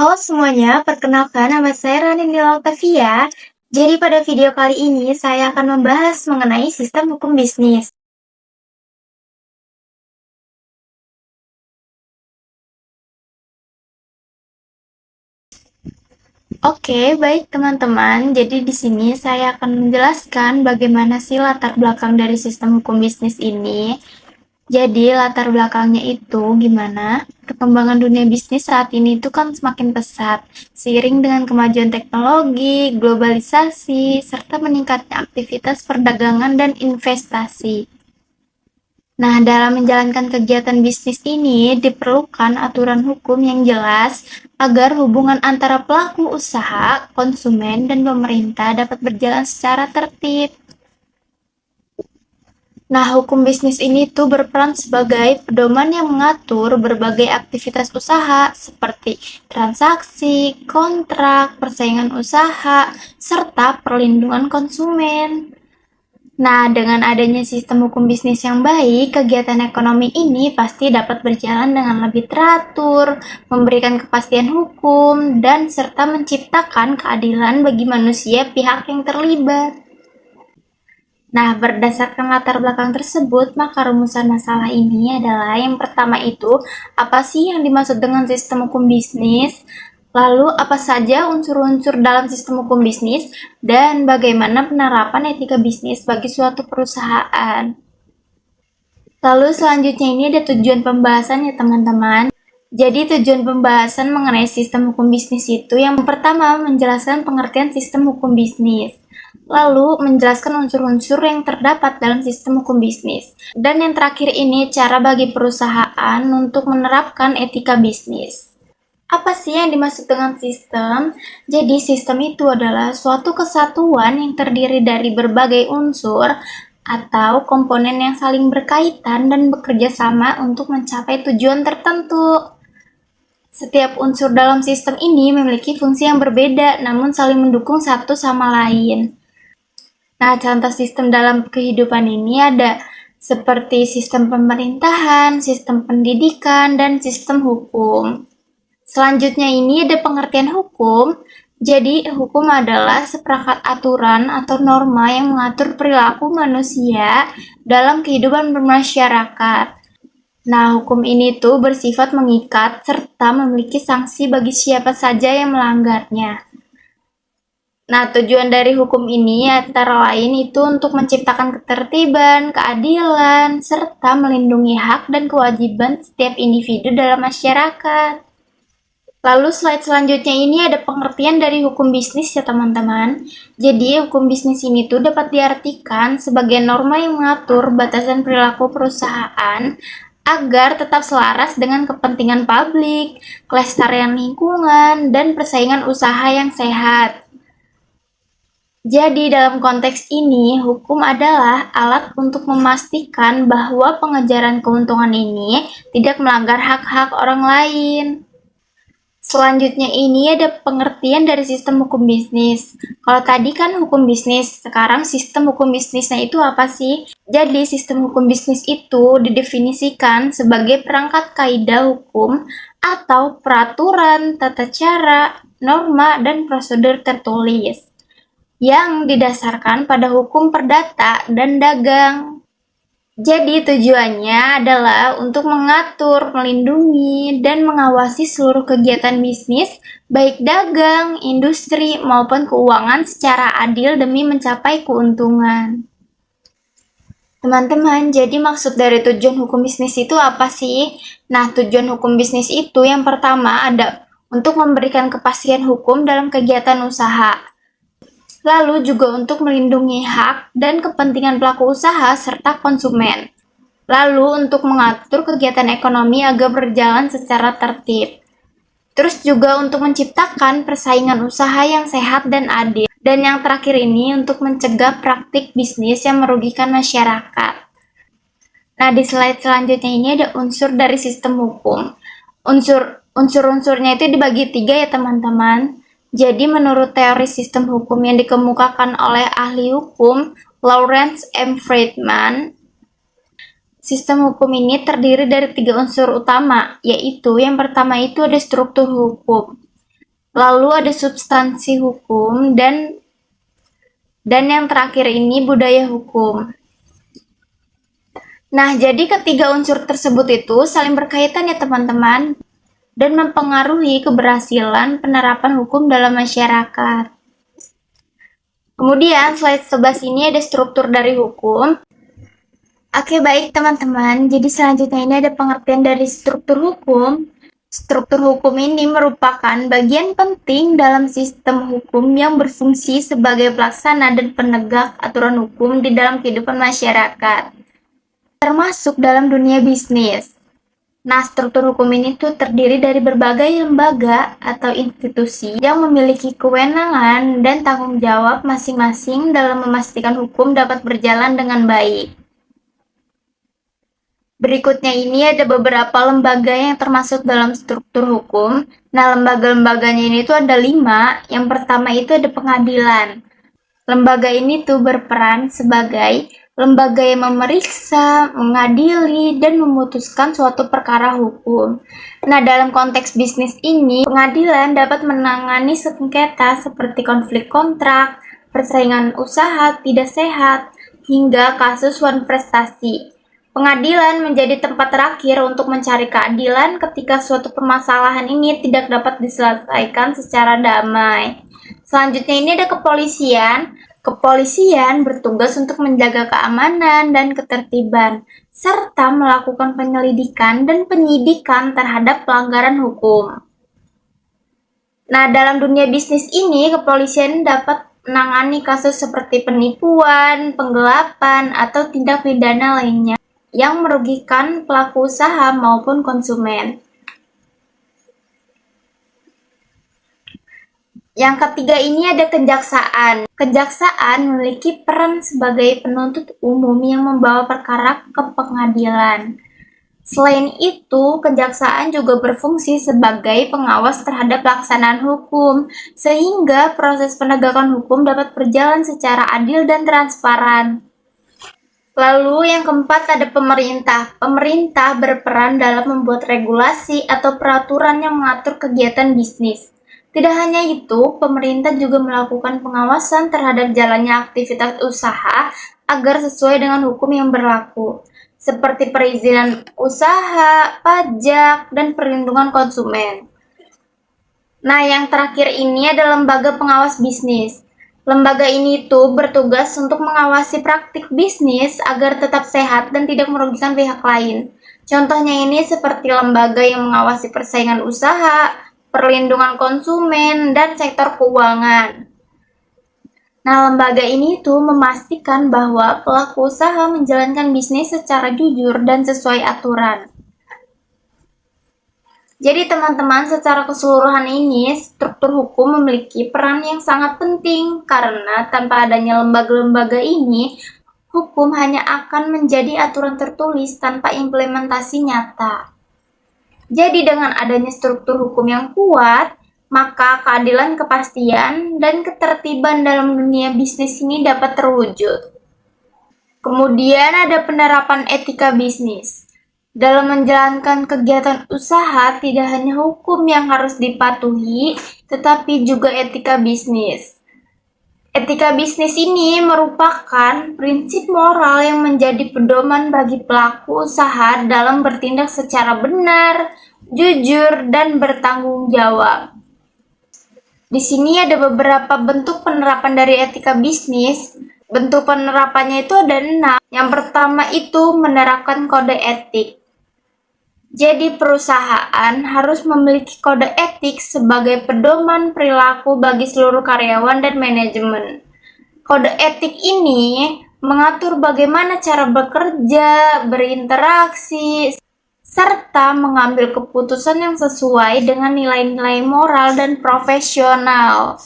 Halo semuanya, perkenalkan nama saya Rani Nila Altavia. Jadi pada video kali ini saya akan membahas mengenai sistem hukum bisnis. Oke, baik teman-teman. Jadi di sini saya akan menjelaskan bagaimana sih latar belakang dari sistem hukum bisnis ini. Jadi latar belakangnya itu gimana? Perkembangan dunia bisnis saat ini itu kan semakin pesat, seiring dengan kemajuan teknologi, globalisasi, serta meningkatnya aktivitas perdagangan dan investasi. Nah, dalam menjalankan kegiatan bisnis ini diperlukan aturan hukum yang jelas agar hubungan antara pelaku usaha, konsumen, dan pemerintah dapat berjalan secara tertib. Nah, hukum bisnis ini tuh berperan sebagai pedoman yang mengatur berbagai aktivitas usaha seperti transaksi, kontrak, persaingan usaha, serta perlindungan konsumen. Nah, dengan adanya sistem hukum bisnis yang baik, kegiatan ekonomi ini pasti dapat berjalan dengan lebih teratur, memberikan kepastian hukum, dan serta menciptakan keadilan bagi manusia pihak yang terlibat. Nah, berdasarkan latar belakang tersebut, maka rumusan masalah ini adalah yang pertama itu, apa sih yang dimaksud dengan sistem hukum bisnis? Lalu, apa saja unsur-unsur dalam sistem hukum bisnis? Dan bagaimana penerapan etika bisnis bagi suatu perusahaan? Lalu selanjutnya ini ada tujuan pembahasan ya teman-teman. Jadi tujuan pembahasan mengenai sistem hukum bisnis itu yang pertama menjelaskan pengertian sistem hukum bisnis. Lalu menjelaskan unsur-unsur yang terdapat dalam sistem hukum bisnis. Dan yang terakhir ini cara bagi perusahaan untuk menerapkan etika bisnis. Apa sih yang dimaksud dengan sistem? Jadi sistem itu adalah suatu kesatuan yang terdiri dari berbagai unsur atau komponen yang saling berkaitan dan bekerja sama untuk mencapai tujuan tertentu. Setiap unsur dalam sistem ini memiliki fungsi yang berbeda namun saling mendukung satu sama lain. Nah, contoh sistem dalam kehidupan ini ada seperti sistem pemerintahan, sistem pendidikan, dan sistem hukum. Selanjutnya ini ada pengertian hukum. Jadi, hukum adalah seperangkat aturan atau norma yang mengatur perilaku manusia dalam kehidupan bermasyarakat. Nah, hukum ini tuh bersifat mengikat serta memiliki sanksi bagi siapa saja yang melanggarnya. Nah, tujuan dari hukum ini antara lain itu untuk menciptakan ketertiban, keadilan, serta melindungi hak dan kewajiban setiap individu dalam masyarakat. Lalu slide selanjutnya ini ada pengertian dari hukum bisnis ya teman-teman. Jadi hukum bisnis ini tuh dapat diartikan sebagai norma yang mengatur batasan perilaku perusahaan agar tetap selaras dengan kepentingan publik, kelestarian lingkungan, dan persaingan usaha yang sehat. Jadi dalam konteks ini, hukum adalah alat untuk memastikan bahwa pengejaran keuntungan ini tidak melanggar hak-hak orang lain. Selanjutnya ini ada pengertian dari sistem hukum bisnis. Kalau tadi kan hukum bisnis, sekarang sistem hukum bisnisnya itu apa sih? Jadi sistem hukum bisnis itu didefinisikan sebagai perangkat kaidah hukum atau peraturan, tata cara, norma, dan prosedur tertulis yang didasarkan pada hukum perdata dan dagang. Jadi tujuannya adalah untuk mengatur, melindungi, dan mengawasi seluruh kegiatan bisnis, baik dagang, industri, maupun keuangan secara adil demi mencapai keuntungan. Teman-teman, jadi maksud dari tujuan hukum bisnis itu apa sih? Nah, tujuan hukum bisnis itu yang pertama ada untuk memberikan kepastian hukum dalam kegiatan usaha. Lalu juga untuk melindungi hak dan kepentingan pelaku usaha serta konsumen. Lalu untuk mengatur kegiatan ekonomi agar berjalan secara tertib. Terus juga untuk menciptakan persaingan usaha yang sehat dan adil. Dan yang terakhir ini untuk mencegah praktik bisnis yang merugikan masyarakat. Nah, di slide selanjutnya ini ada unsur dari sistem hukum. Unsur-unsurnya itu dibagi 3 ya teman-teman. Jadi menurut teori sistem hukum yang dikemukakan oleh ahli hukum Lawrence M. Friedman, sistem hukum ini terdiri dari 3 unsur utama, yaitu yang pertama itu ada struktur hukum. Lalu ada substansi hukum dan yang terakhir ini budaya hukum. Nah, jadi ketiga unsur tersebut itu saling berkaitan ya teman-teman dan mempengaruhi keberhasilan penerapan hukum dalam masyarakat. Kemudian slide 11 ini ada struktur dari hukum. Oke, baik teman-teman. Jadi selanjutnya ini ada pengertian dari struktur hukum. Struktur hukum ini merupakan bagian penting dalam sistem hukum yang berfungsi sebagai pelaksana dan penegak aturan hukum di dalam kehidupan masyarakat, termasuk dalam dunia bisnis. Nah, struktur hukum ini tuh terdiri dari berbagai lembaga atau institusi yang memiliki kewenangan dan tanggung jawab masing-masing dalam memastikan hukum dapat berjalan dengan baik. Berikutnya ini ada beberapa lembaga yang termasuk dalam struktur hukum. Nah, lembaga-lembaganya ini tuh ada 5. Yang pertama itu ada pengadilan. Lembaga ini tuh berperan sebagai lembaga yang memeriksa, mengadili, dan memutuskan suatu perkara hukum. Nah, dalam konteks bisnis ini, pengadilan dapat menangani sengketa seperti konflik kontrak, persaingan usaha tidak sehat, hingga kasus wan prestasi. Pengadilan menjadi tempat terakhir untuk mencari keadilan ketika suatu permasalahan ini tidak dapat diselesaikan secara damai. Selanjutnya ini ada kepolisian. Kepolisian bertugas untuk menjaga keamanan dan ketertiban, serta melakukan penyelidikan dan penyidikan terhadap pelanggaran hukum. Nah, dalam dunia bisnis ini, kepolisian dapat menangani kasus seperti penipuan, penggelapan, atau tindak pidana lainnya yang merugikan pelaku usaha maupun konsumen. Yang ketiga ini ada kejaksaan. Kejaksaan memiliki peran sebagai penuntut umum yang membawa perkara ke pengadilan. Selain itu, kejaksaan juga berfungsi sebagai pengawas terhadap pelaksanaan hukum, sehingga proses penegakan hukum dapat berjalan secara adil dan transparan. Lalu yang keempat ada pemerintah. Pemerintah berperan dalam membuat regulasi atau peraturan yang mengatur kegiatan bisnis. Tidak hanya itu, pemerintah juga melakukan pengawasan terhadap jalannya aktivitas usaha agar sesuai dengan hukum yang berlaku, seperti perizinan usaha, pajak, dan perlindungan konsumen. Nah, yang terakhir ini adalah lembaga pengawas bisnis. Lembaga ini tuh bertugas untuk mengawasi praktik bisnis agar tetap sehat dan tidak merugikan pihak lain. Contohnya ini seperti lembaga yang mengawasi persaingan usaha, perlindungan konsumen, dan sektor keuangan. Nah, lembaga ini tuh memastikan bahwa pelaku usaha menjalankan bisnis secara jujur dan sesuai aturan. Jadi teman-teman, secara keseluruhan ini, struktur hukum memiliki peran yang sangat penting karena tanpa adanya lembaga-lembaga ini, hukum hanya akan menjadi aturan tertulis tanpa implementasi nyata. Jadi dengan adanya struktur hukum yang kuat, maka keadilan, kepastian, dan ketertiban dalam dunia bisnis ini dapat terwujud. Kemudian ada penerapan etika bisnis. Dalam menjalankan kegiatan usaha, tidak hanya hukum yang harus dipatuhi, tetapi juga etika bisnis. Etika bisnis ini merupakan prinsip moral yang menjadi pedoman bagi pelaku usaha dalam bertindak secara benar, jujur, dan bertanggung jawab. Di sini ada beberapa bentuk penerapan dari etika bisnis. Bentuk penerapannya itu ada 6. Yang pertama itu menerapkan kode etik. Jadi perusahaan harus memiliki kode etik sebagai pedoman perilaku bagi seluruh karyawan dan manajemen. Kode etik ini mengatur bagaimana cara bekerja, berinteraksi, serta mengambil keputusan yang sesuai dengan nilai-nilai moral dan profesional.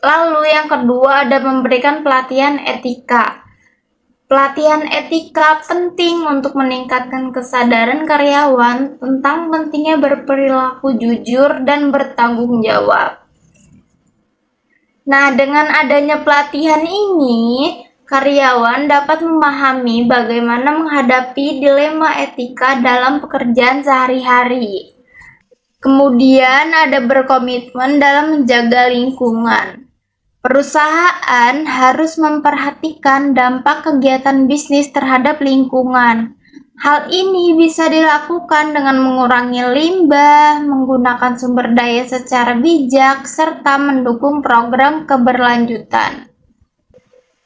Lalu yang kedua ada memberikan pelatihan etika. Pelatihan etika penting untuk meningkatkan kesadaran karyawan tentang pentingnya berperilaku jujur dan bertanggung jawab. Nah, dengan adanya pelatihan ini, karyawan dapat memahami bagaimana menghadapi dilema etika dalam pekerjaan sehari-hari. Kemudian ada berkomitmen dalam menjaga lingkungan. Perusahaan harus memperhatikan dampak kegiatan bisnis terhadap lingkungan. Hal ini bisa dilakukan dengan mengurangi limbah, menggunakan sumber daya secara bijak, serta mendukung program keberlanjutan.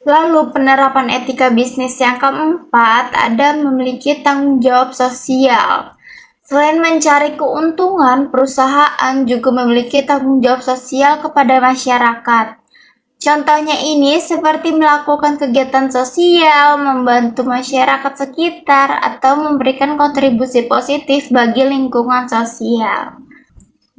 Lalu penerapan etika bisnis yang keempat ada memiliki tanggung jawab sosial. Selain mencari keuntungan, perusahaan juga memiliki tanggung jawab sosial kepada masyarakat. Contohnya ini seperti melakukan kegiatan sosial, membantu masyarakat sekitar, atau memberikan kontribusi positif bagi lingkungan sosial.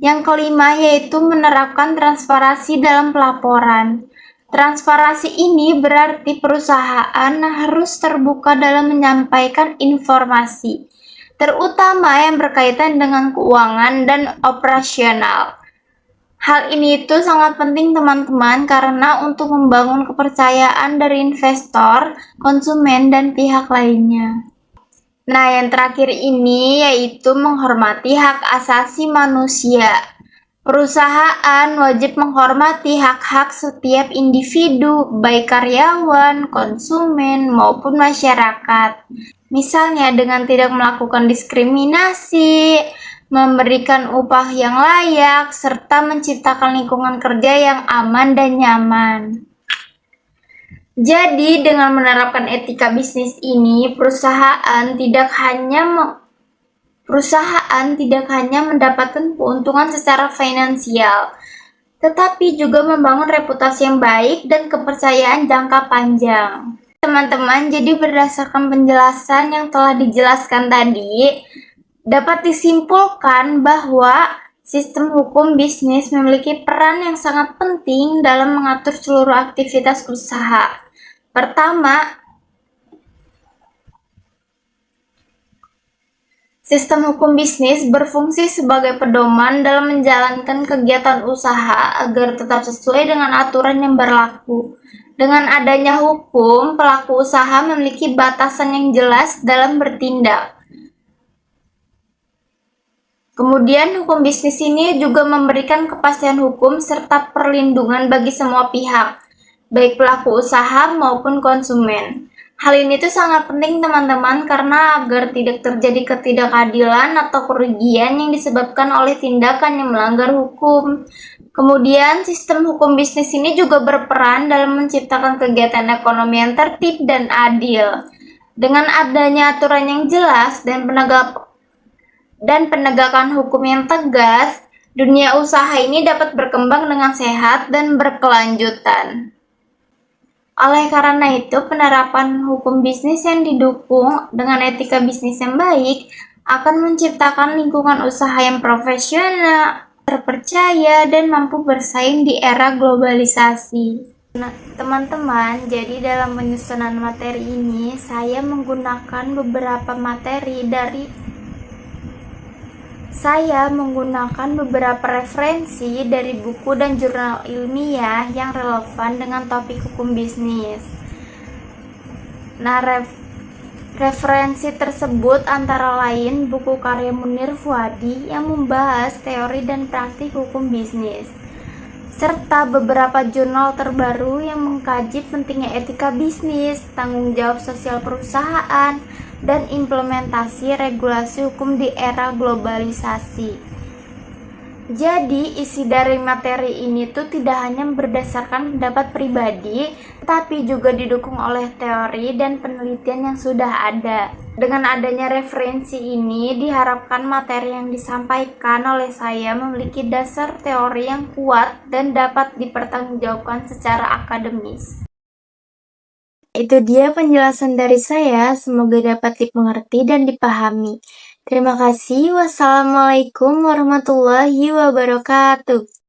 Yang kelima yaitu menerapkan transparansi dalam pelaporan. Transparansi ini berarti perusahaan harus terbuka dalam menyampaikan informasi, terutama yang berkaitan dengan keuangan dan operasional. Hal ini itu sangat penting teman-teman karena untuk membangun kepercayaan dari investor, konsumen, dan pihak lainnya. Nah, yang terakhir ini yaitu menghormati hak asasi manusia. Perusahaan wajib menghormati hak-hak setiap individu, baik karyawan, konsumen, maupun masyarakat. Misalnya dengan tidak melakukan diskriminasi, memberikan upah yang layak, serta menciptakan lingkungan kerja yang aman dan nyaman. Jadi, dengan menerapkan etika bisnis ini, perusahaan tidak hanya mendapatkan keuntungan secara finansial, tetapi juga membangun reputasi yang baik dan kepercayaan jangka panjang. Teman-teman, jadi berdasarkan penjelasan yang telah dijelaskan tadi, dapat disimpulkan bahwa sistem hukum bisnis memiliki peran yang sangat penting dalam mengatur seluruh aktivitas usaha. Pertama, sistem hukum bisnis berfungsi sebagai pedoman dalam menjalankan kegiatan usaha agar tetap sesuai dengan aturan yang berlaku. Dengan adanya hukum, pelaku usaha memiliki batasan yang jelas dalam bertindak. Kemudian, hukum bisnis ini juga memberikan kepastian hukum serta perlindungan bagi semua pihak, baik pelaku usaha maupun konsumen. Hal ini tuh sangat penting teman-teman karena agar tidak terjadi ketidakadilan atau kerugian yang disebabkan oleh tindakan yang melanggar hukum. Kemudian sistem hukum bisnis ini juga berperan dalam menciptakan kegiatan ekonomi yang tertib dan adil. Dengan adanya aturan yang jelas dan penegakan hukum yang tegas, dunia usaha ini dapat berkembang dengan sehat dan berkelanjutan. Oleh karena itu, penerapan hukum bisnis yang didukung dengan etika bisnis yang baik akan menciptakan lingkungan usaha yang profesional, terpercaya, dan mampu bersaing di era globalisasi. Nah, teman-teman, jadi dalam penyusunan materi ini, saya menggunakan beberapa referensi dari buku dan jurnal ilmiah yang relevan dengan topik hukum bisnis. Nah, referensi tersebut antara lain buku karya Munir Fuadi yang membahas teori dan praktik hukum bisnis, serta beberapa jurnal terbaru yang mengkaji pentingnya etika bisnis, tanggung jawab sosial perusahaan, dan implementasi regulasi hukum di era globalisasi. Jadi, isi dari materi ini tuh tidak hanya berdasarkan pendapat pribadi, tapi juga didukung oleh teori dan penelitian yang sudah ada. Dengan adanya referensi ini, diharapkan materi yang disampaikan oleh saya memiliki dasar teori yang kuat dan dapat dipertanggungjawabkan secara akademis. Itu dia penjelasan dari saya, semoga dapat dimengerti dan dipahami. Terima kasih. Wassalamualaikum warahmatullahi wabarakatuh.